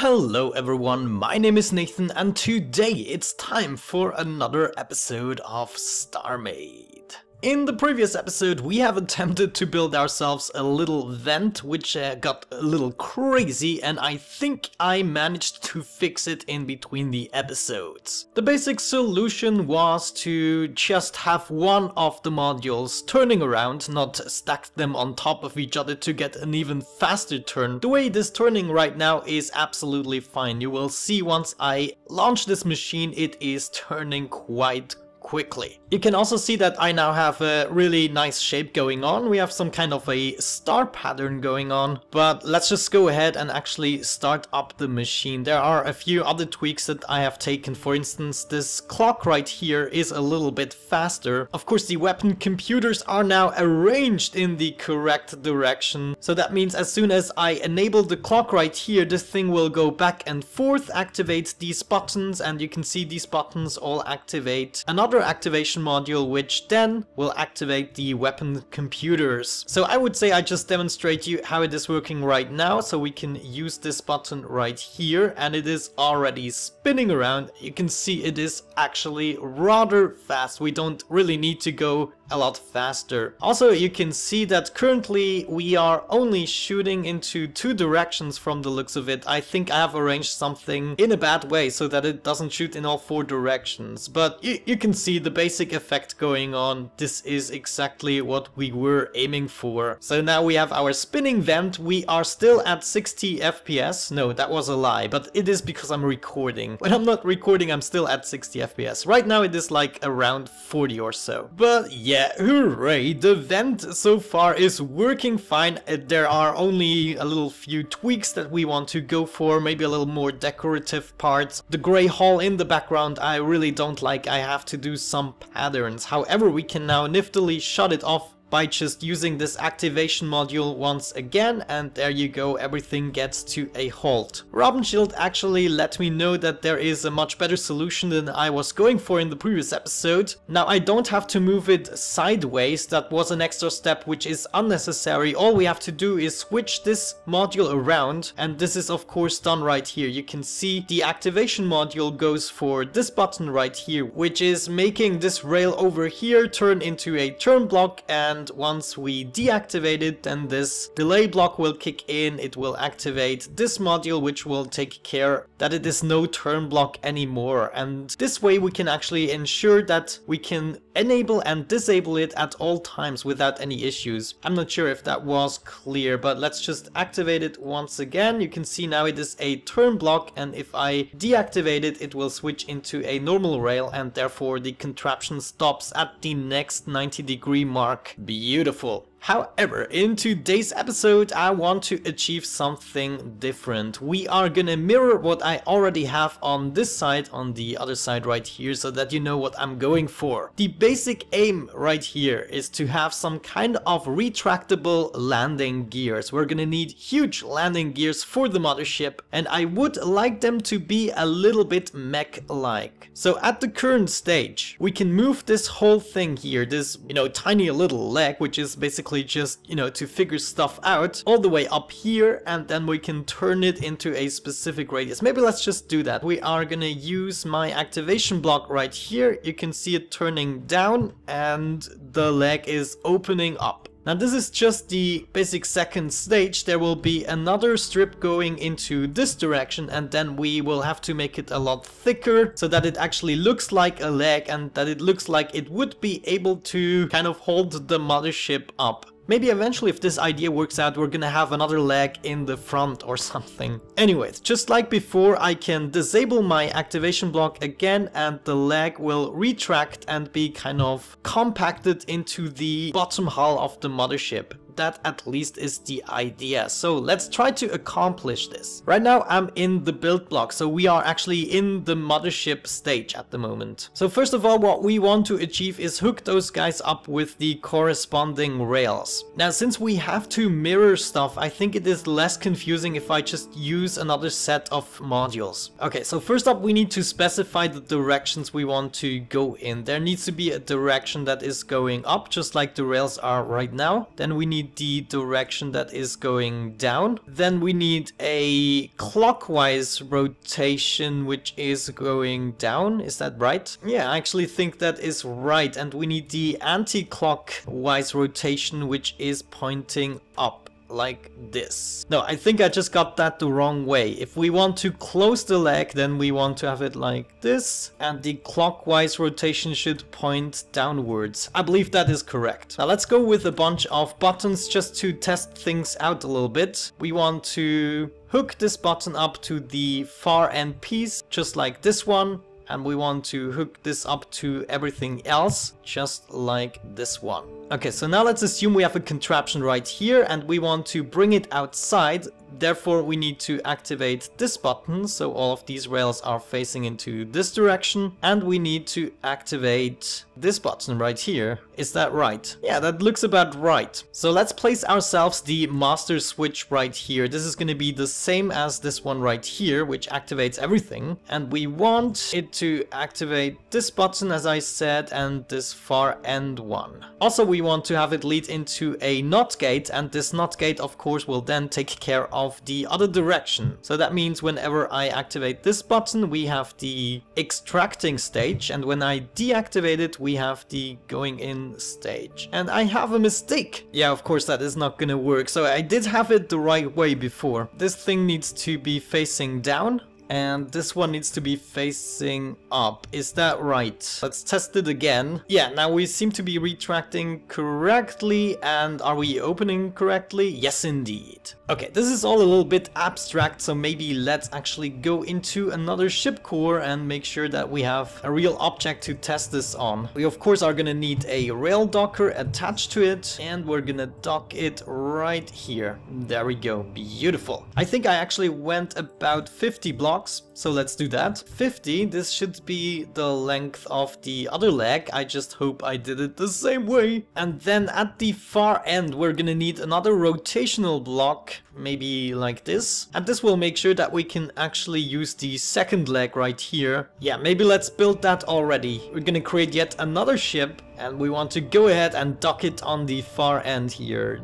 Hello everyone, my name is Nathan and today it's time for another episode of Starmade. In the previous episode we have attempted to build ourselves a little vent which got a little crazy, and I think I managed to fix it in between the episodes. The basic solution was to just have one of the modules turning around, not stack them on top of each other to get an even faster turn. The way it is turning right now is absolutely fine. You will see once I launch this machine it is turning quite quickly. You can also see that I now have a really nice shape going on. We have some kind of a star pattern going on, but let's just go ahead and actually start up the machine. There are a few other tweaks that I have taken. For instance, this clock right here is a little bit faster. Of course, the weapon computers are now arranged in the correct direction. So that means as soon as I enable the clock right here, this thing will go back and forth, activate these buttons, and you can see these buttons all activate another activation module, which then will activate the weapon computers. So I would say I just demonstrate you how it is working right now. So we can use this button right here and it is already spinning around. You can see it is actually rather fast. We don't really need to go a lot faster. Also, you can see that currently we are only shooting into two directions from the looks of it. I think I have arranged something in a bad way so that it doesn't shoot in all four directions. But you can see the basic effect going on. This is exactly what we were aiming for. So now we have our spinning vent. We are still at 60 FPS. No, that was a lie, but it is because I'm recording. When I'm not recording, I'm still at 60 FPS. Right now it is like around 40 or so. But yeah, hooray, the vent so far is working fine. There are only a little few tweaks that we want to go for, maybe a little more decorative parts. The gray hall in the background I really don't like. I have to do some patterns. However, we can now niftily shut it off by just using this activation module once again, and there you go, everything gets to a halt. Robin actually let me know that there is a much better solution than I was going for in the previous episode. Now I don't have to move it sideways. That was an extra step which is unnecessary. All we have to do is switch this module around, and this is of course done right here. You can see the activation module goes for this button right here, which is making this rail over here turn into a turn block, and once we deactivate it, then this delay block will kick in. It will activate this module which will take care that it is no turn block anymore, and this way we can actually ensure that we can enable and disable it at all times without any issues. I'm not sure if that was clear, but let's just activate it once again. You can see now it is a turn block, and if I deactivate it, it will switch into a normal rail, and therefore the contraption stops at the next 90-degree mark. Beautiful. However, in today's episode I want to achieve something different. We are gonna mirror what I already have on this side, on the other side right here, so that you know what I'm going for. The basic aim right here is to have some kind of retractable landing gears. We're gonna need huge landing gears for the mothership, and I would like them to be a little bit mech-like. So at the current stage, we can move this whole thing here, this, tiny little leg, which is basically just, to figure stuff out, all the way up here, and then we can turn it into a specific radius. Maybe let's just do that. We are gonna use my activation block right here. You can see it turning down and the leg is opening up. Now this is just the basic second stage. There will be another strip going into this direction, and then we will have to make it a lot thicker so that it actually looks like a leg and that it looks like it would be able to kind of hold the mothership up. Maybe eventually, if this idea works out, we're gonna have another leg in the front or something. Anyways, just like before, I can disable my activation block again, and the leg will retract and be kind of compacted into the bottom hull of the mothership. That at least is the idea. So let's try to accomplish this. Right now I'm in the build block, so we are actually in the mothership stage at the moment. So first of all, what we want to achieve is hook those guys up with the corresponding rails. Now since we have to mirror stuff, I think it is less confusing if I just use another set of modules. Okay, so first up we need to specify the directions we want to go in. There needs to be a direction that is going up, just like the rails are right now. Then we need need the direction that is going down. Then we need a clockwise rotation which is going down. Is that right? Yeah, I actually think that is right. And we need the anti-clockwise rotation which is pointing up. Like this. No, I think I just got that the wrong way. If we want to close the leg, then we want to have it like this, and the clockwise rotation should point downwards. I believe that is correct. Now let's go with a bunch of buttons just to test things out a little bit. We want to hook this button up to the far end piece, just like this one. And we want to hook this up to everything else, just like this one. Okay, so now let's assume we have a contraption right here and we want to bring it outside. Therefore, we need to activate this button, so all of these rails are facing into this direction. And we need to activate this button right here. Is that right? Yeah, that looks about right. So let's place ourselves the master switch right here. This is going to be the same as this one right here, which activates everything. And we want it to activate this button, as I said, and this far end one. Also, we want to have it lead into a NOT gate, and this NOT gate, of course, will then take care of the other direction. So that means whenever I activate this button, we have the extracting stage, and when I deactivate it, we have the going in stage. And I have a mistake. Yeah, of course that is not gonna work. So I did have it the right way before. This thing needs to be facing down. And this one needs to be facing up. Is that right? Let's test it again. Yeah, now we seem to be retracting correctly. And are we opening correctly? Yes, indeed. Okay, this is all a little bit abstract, so maybe let's actually go into another ship core and make sure that we have a real object to test this on. We of course are gonna need a rail docker attached to it, and we're gonna dock it right here. There we go, beautiful. I think I actually went about 50 blocks, so let's do that. 50, this should be the length of the other leg. I just hope I did it the same way. And then at the far end, we're gonna need another rotational block, maybe like this. And this will make sure that we can actually use the second leg right here. Yeah, maybe let's build that already. We're gonna create yet another ship, and we want to go ahead and dock it on the far end here.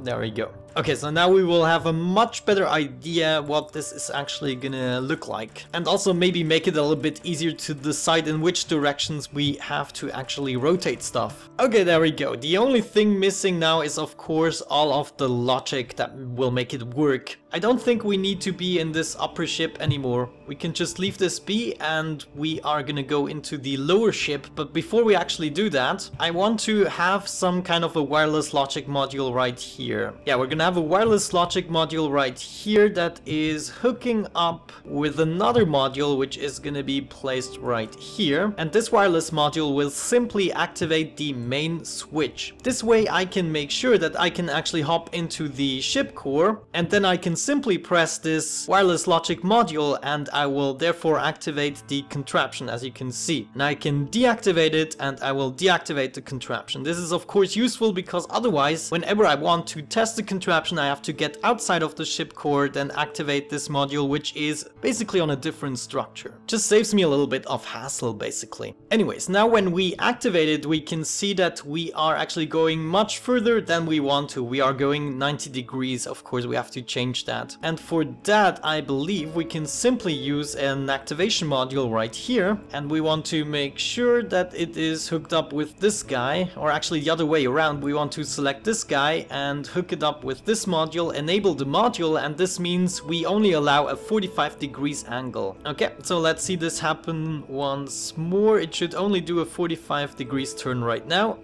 There we go. Okay, so now we will have a much better idea what this is actually gonna look like. And also maybe make it a little bit easier to decide in which directions we have to actually rotate stuff. Okay, there we go. The only thing missing now is of course all of the logic that will make it work. I don't think we need to be in this upper ship anymore. We can just leave this be and we are gonna go into the lower ship. But before we actually do that, I want to have some kind of a wireless logic module right here. Yeah, we're gonna have a wireless logic module right here that is hooking up with another module which is gonna be placed right here. And this wireless module will simply activate the main switch. This way I can make sure that I can actually hop into the ship core, and then I can simply press this wireless logic module and I will therefore activate the contraption, as you can see. And I can deactivate it and I will deactivate the contraption. This is of course useful because otherwise whenever I want to test the contraption I have to get outside of the ship core, then activate this module which is basically on a different structure. Just saves me a little bit of hassle basically. Anyways, now when we activate it we can see that we are actually going much further than we want to. We are going 90 degrees, of course we have to change that. And for that I believe we can simply use an activation module right here, and we want to make sure that it is hooked up with this guy, or actually the other way around. We want to select this guy and hook it up with this module, enable the module, and this means we only allow a 45 degrees angle. Okay, so let's see this happen once more. It should only do a 45 degrees turn right now,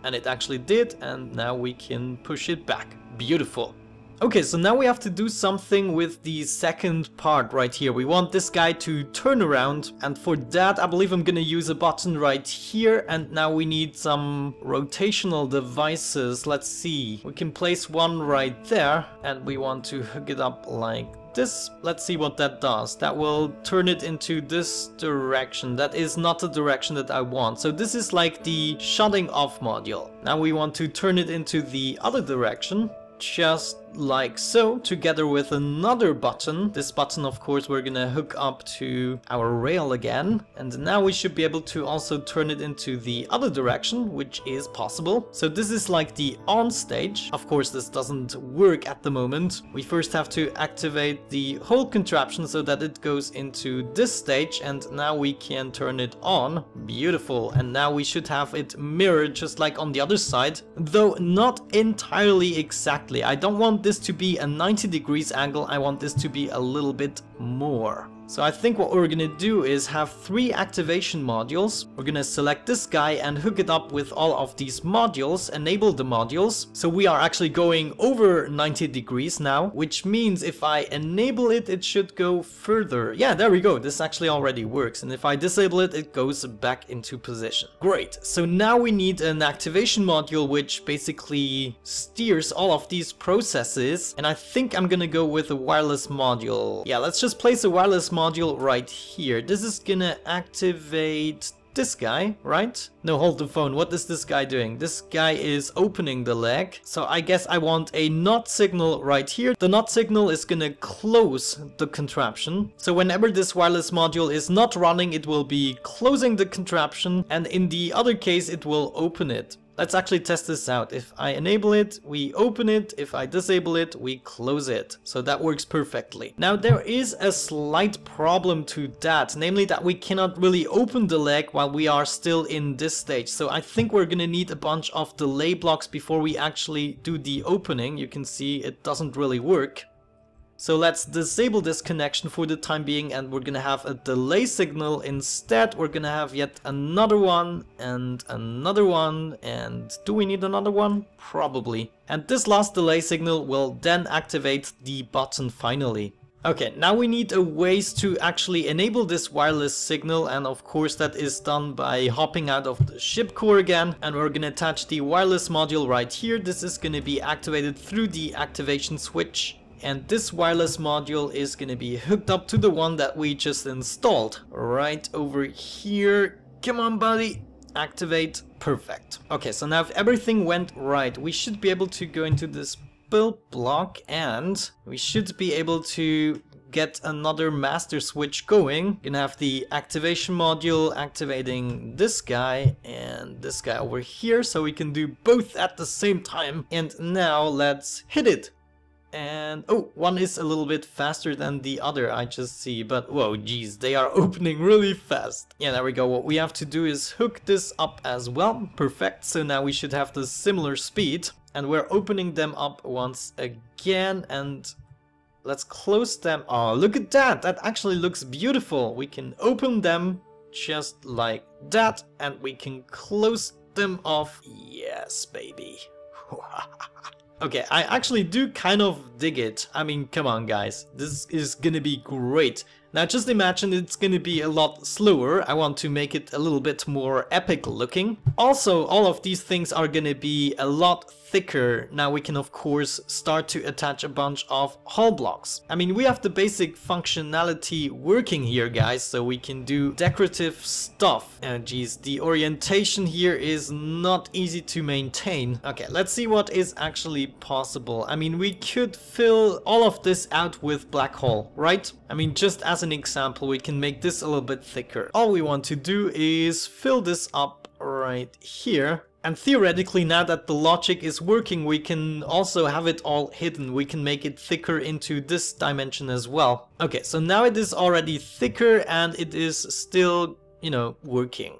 and it actually did, and now we can push it back. Beautiful. Okay, so now we have to do something with the second part right here. We want this guy to turn around, and for that I believe I'm gonna use a button right here, and now we need some rotational devices. Let's see, we can place one right there, and we want to hook it up like this. Let's see what that does. That will turn it into this direction. That is not the direction that I want. So this is like the shutting off module. Now we want to turn it into the other direction. just like so, together with another button. This button, of course, we're gonna hook up to our rail again, and now we should be able to also turn it into the other direction, which is possible. So this is like the on stage. Of course, this doesn't work at the moment. We first have to activate the whole contraption so that it goes into this stage, and now we can turn it on. Beautiful. And now we should have it mirrored just like on the other side, though not entirely exactly. I don't want this to be a 90 degrees angle, I want this to be a little bit more. So I think what we're gonna do is have 3 activation modules. We're gonna select this guy and hook it up with all of these modules, enable the modules. So we are actually going over 90 degrees now, which means if I enable it, it should go further. Yeah, there we go. This actually already works. And if I disable it, it goes back into position. Great. So now we need an activation module which basically steers all of these processes. And I think I'm gonna go with a wireless module. Yeah, let's just place a wireless module right here. This is gonna activate this guy, right? No, hold the phone. What is this guy doing? This guy is opening the leg. So I guess I want a not signal right here. The not signal is gonna close the contraption. So whenever this wireless module is not running, it will be closing the contraption, and in the other case, it will open it. Let's actually test this out. If I enable it, we open it. If I disable it, we close it. So that works perfectly. Now there is a slight problem to that, namely that we cannot really open the leg while we are still in this stage. So I think we're gonna need a bunch of delay blocks before we actually do the opening. You can see it doesn't really work. So let's disable this connection for the time being, and we're gonna have a delay signal instead. We're gonna have yet another one, and do we need another one? Probably. And this last delay signal will then activate the button finally. Okay, now we need a ways to actually enable this wireless signal, and of course that is done by hopping out of the ship core again, and we're gonna attach the wireless module right here. This is gonna be activated through the activation switch. And this wireless module is gonna be hooked up to the one that we just installed right over here. Come on, buddy, activate. Perfect. Okay, so now if everything went right, we should be able to go into this build block, and we should be able to get another master switch going. Gonna have the activation module activating this guy and this guy over here, so we can do both at the same time. And now let's hit it. And oh, one is a little bit faster than the other, I just see, but whoa, geez, they are opening really fast. Yeah, there we go. What we have to do is hook this up as well. Perfect. So now we should have the similar speed, and we're opening them up once again, and let's close them. Oh, look at that. That actually looks beautiful. We can open them just like that, and we can close them off. Yes, baby. Okay, I actually do kind of dig it. I mean, come on guys, this is gonna be great. Now just imagine it's gonna be a lot slower. I want to make it a little bit more epic looking. Also, all of these things are gonna be a lot thicker. Now we can of course start to attach a bunch of hull blocks. I mean, we have the basic functionality working here, guys, so we can do decorative stuff. And geez, the orientation here is not easy to maintain. Okay, let's see what is actually possible. I mean, we could fill all of this out with black hole, right? I mean, just as an example, we can make this a little bit thicker. All we want to do is fill this up right here. And theoretically, now that the logic is working, we can also have it all hidden. We can make it thicker into this dimension as well. Okay, so now it is already thicker and it is still, you know, working.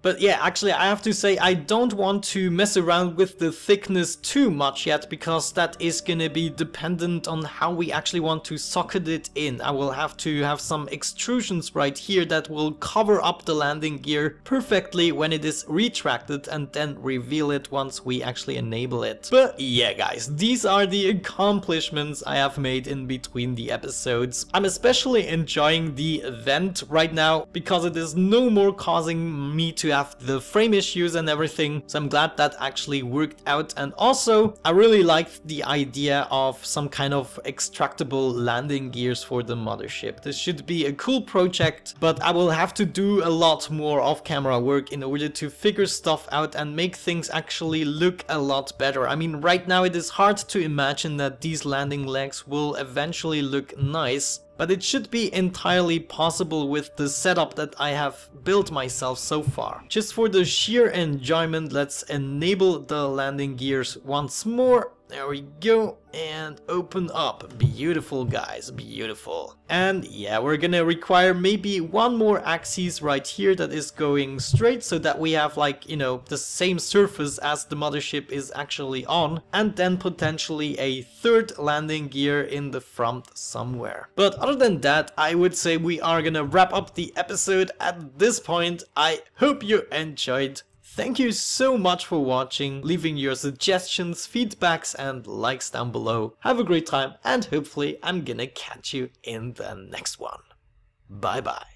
But yeah, actually I have to say I don't want to mess around with the thickness too much yet, because that is gonna be dependent on how we actually want to socket it in. I will have to have some extrusions right here that will cover up the landing gear perfectly when it is retracted, and then reveal it once we actually enable it. But yeah guys, these are the accomplishments I have made in between the episodes. I'm especially enjoying the event right now because it is no more causing me to have the frame issues and everything, so I'm glad that actually worked out. And also I really liked the idea of some kind of extractable landing gears for the mothership. This should be a cool project, but I will have to do a lot more off-camera work in order to figure stuff out and make things actually look a lot better. I mean, right now it is hard to imagine that these landing legs will eventually look nice, but it should be entirely possible with the setup that I have built myself so far. Just for the sheer enjoyment, let's enable the landing gears once more. There we go, and open up. Beautiful, guys, beautiful. And yeah, we're gonna require maybe one more axis right here that is going straight, so that we have, like, you know, the same surface as the mothership is actually on, and then potentially a third landing gear in the front somewhere. But other than that, I would say we are gonna wrap up the episode at this point. I hope you enjoyed. Thank you so much for watching, leaving your suggestions, feedbacks and likes down below. Have a great time, and hopefully I'm gonna catch you in the next one. Bye bye.